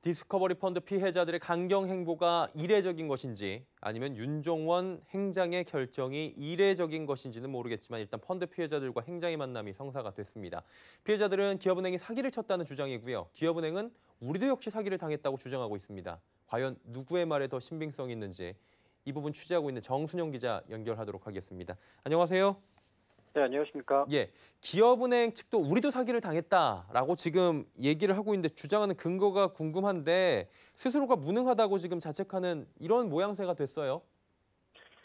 디스커버리 펀드 피해자들의 강경 행보가 이례적인 것인지 아니면 윤종원 행장의 결정이 이례적인 것인지는 모르겠지만 일단 펀드 피해자들과 행장의 만남이 성사가 됐습니다. 피해자들은 기업은행이 사기를 쳤다는 주장이고요. 기업은행은 우리도 역시 사기를 당했다고 주장하고 있습니다. 과연 누구의 말에 더 신빙성이 있는지 이 부분 취재하고 있는 정순영 기자 연결하도록 하겠습니다. 안녕하세요. 네, 안녕하십니까? 예, 기업은행 측도 우리도 사기를 당했다라고 지금 얘기를 하고 있는데 주장하는 근거가 궁금한데 스스로가 무능하다고 지금 자책하는 이런 모양새가 됐어요.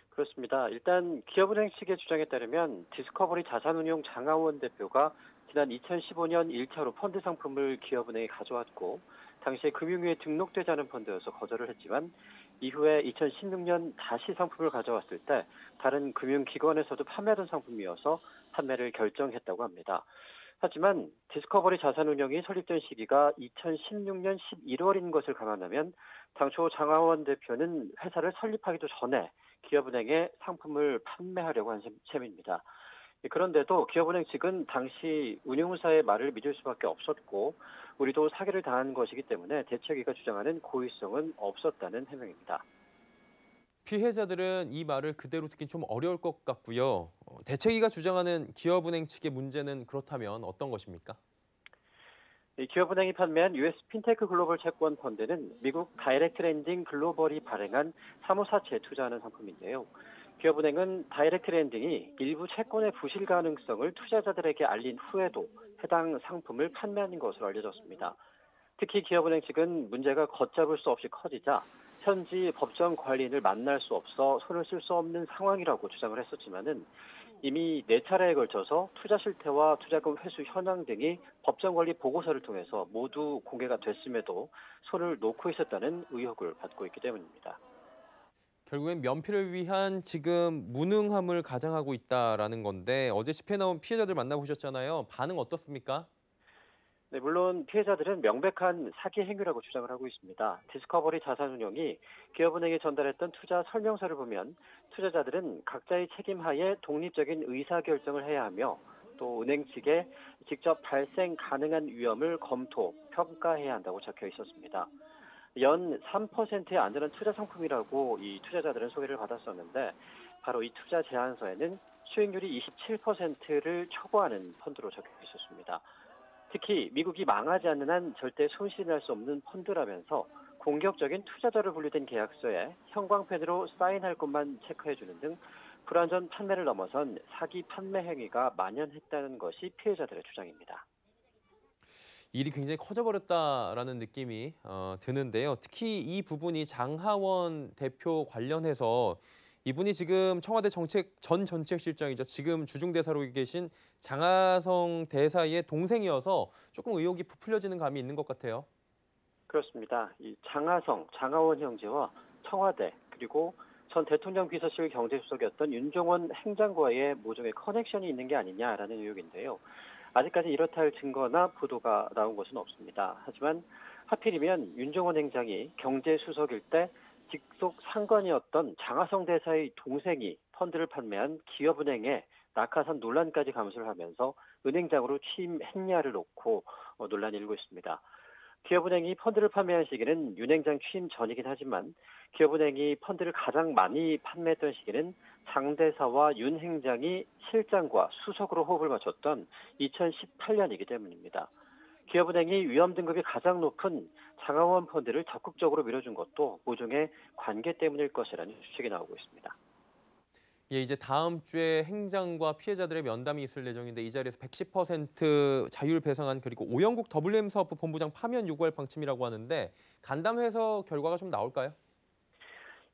그렇습니다. 일단 기업은행 측의 주장에 따르면 디스커버리 자산운용 장하원 대표가 지난 2015년 1차로 펀드 상품을 기업은행에 가져왔고 당시에 금융위에 등록되지 않은 펀드여서 거절을 했지만 이후에 2016년 다시 상품을 가져왔을 때 다른 금융기관에서도 판매하던 상품이어서 판매를 결정했다고 합니다. 하지만 디스커버리 자산운용이 설립된 시기가 2016년 11월인 것을 감안하면 당초 장하원 대표는 회사를 설립하기도 전에 기업은행에 상품을 판매하려고 한 셈입니다. 그런데도 기업은행 측은 당시 운용사의 말을 믿을 수밖에 없었고 우리도 사기를 당한 것이기 때문에 대책위가 주장하는 고의성은 없었다는 해명입니다. 피해자들은 이 말을 그대로 듣긴 좀 어려울 것 같고요. 대책위가 주장하는 기업은행 측의 문제는 그렇다면 어떤 것입니까? 기업은행이 판매한 US 핀테크 글로벌 채권 펀드는 미국 다이렉트 랜딩 글로벌이 발행한 사무사채에 투자하는 상품인데요. 기업은행은 다이렉트 랜딩이 일부 채권의 부실 가능성을 투자자들에게 알린 후에도 해당 상품을 판매한 것으로 알려졌습니다. 특히 기업은행 측은 문제가 걷잡을 수 없이 커지자 현지 법정 관리인을 만날 수 없어 손을 쓸 수 없는 상황이라고 주장을 했었지만은 이미 4차례에 걸쳐서 투자 실태와 투자금 회수 현황 등이 법정 관리 보고서를 통해서 모두 공개가 됐음에도 손을 놓고 있었다는 의혹을 받고 있기 때문입니다. 결국엔 면피를 위한 지금 무능함을 가장하고 있다라는 건데 어제 집회 나온 피해자들 만나보셨잖아요. 반응 어떻습니까? 네, 물론 피해자들은 명백한 사기 행위라고 주장을 하고 있습니다. 디스커버리 자산운용이 기업은행에 전달했던 투자 설명서를 보면 투자자들은 각자의 책임하에 독립적인 의사결정을 해야 하며 또 은행 측에 직접 발생 가능한 위험을 검토, 평가해야 한다고 적혀 있었습니다. 연 3%의 안전한 투자 상품이라고 이 투자자들은 소개를 받았었는데 바로 이 투자 제안서에는 수익률이 27%를 초과하는 펀드로 적혀 있었습니다. 특히 미국이 망하지 않는 한 절대 손실이 날 수 없는 펀드라면서 공격적인 투자자로 분류된 계약서에 형광펜으로 사인할 것만 체크해주는 등 불완전 판매를 넘어선 사기 판매 행위가 만연했다는 것이 피해자들의 주장입니다. 일이 굉장히 커져버렸다라는 느낌이 드는데요. 특히 이 부분이 장하원 대표 관련해서 이분이 지금 청와대 전 정책실장이죠. 지금 주중대사로 계신 장하성 대사의 동생이어서 조금 의혹이 부풀려지는 감이 있는 것 같아요. 그렇습니다. 이 장하성, 장하원 형제와 청와대 그리고 전 대통령 비서실 경제수석이었던 윤종원 행장과의 모종의 커넥션이 있는 게 아니냐라는 의혹인데요. 아직까지 이렇다 할 증거나 보도가 나온 것은 없습니다. 하지만 하필이면 윤종원 행장이 경제수석일 때 직속 상관이었던 장하성 대사의 동생이 펀드를 판매한 기업은행에 낙하산 논란까지 감수를 하면서 은행장으로 취임했냐를 놓고 논란이 일고 있습니다. 기업은행이 펀드를 판매한 시기는 윤 행장 취임 전이긴 하지만 기업은행이 펀드를 가장 많이 판매했던 시기는 장 대사와 윤 행장이 실장과 수석으로 호흡을 맞췄던 2018년이기 때문입니다. 기업은행이 위험 등급이 가장 높은 장하원 펀드를 적극적으로 밀어준 것도 모종의 관계 때문일 것이라는 추측이 나오고 있습니다. 예, 이제 다음 주에 행장과 피해자들의 면담이 있을 예정인데 이 자리에서 110% 자율 배상안 그리고 오영국 WM 사업부 본부장 파면 요구할 방침이라고 하는데 간담회에서 결과가 좀 나올까요?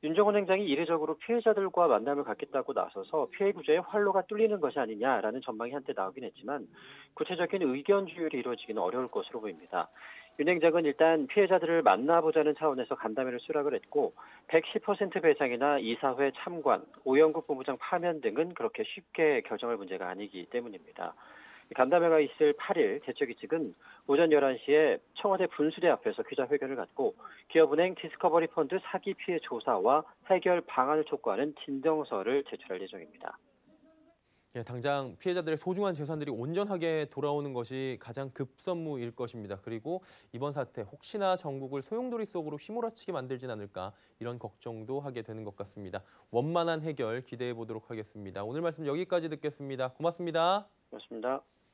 윤종원 행장이 이례적으로 피해자들과 만남을 갖겠다고 나서서 피해 구제의 활로가 뚫리는 것이 아니냐라는 전망이 한때 나오긴 했지만 구체적인 의견 조율이 이루어지기는 어려울 것으로 보입니다. 윤 행장은 일단 피해자들을 만나보자는 차원에서 간담회를 수락을 했고 110% 배상이나 이사회 참관, 오영국 본부장 파면 등은 그렇게 쉽게 결정할 문제가 아니기 때문입니다. 간담회가 있을 8일 대책위 측은 오전 11시에 청와대 분수대 앞에서 기자회견을 갖고 기업은행 디스커버리 펀드 사기 피해 조사와 해결 방안을 촉구하는 진정서를 제출할 예정입니다. 예, 당장 피해자들의 소중한 재산들이 온전하게 돌아오는 것이 가장 급선무일 것입니다. 그리고 이번 사태 혹시나 전국을 소용돌이 속으로 휘몰아치게 만들진 않을까 이런 걱정도 하게 되는 것 같습니다. 원만한 해결 기대해 보도록 하겠습니다. 오늘 말씀 여기까지 듣겠습니다. 고맙습니다. 그렇습니다.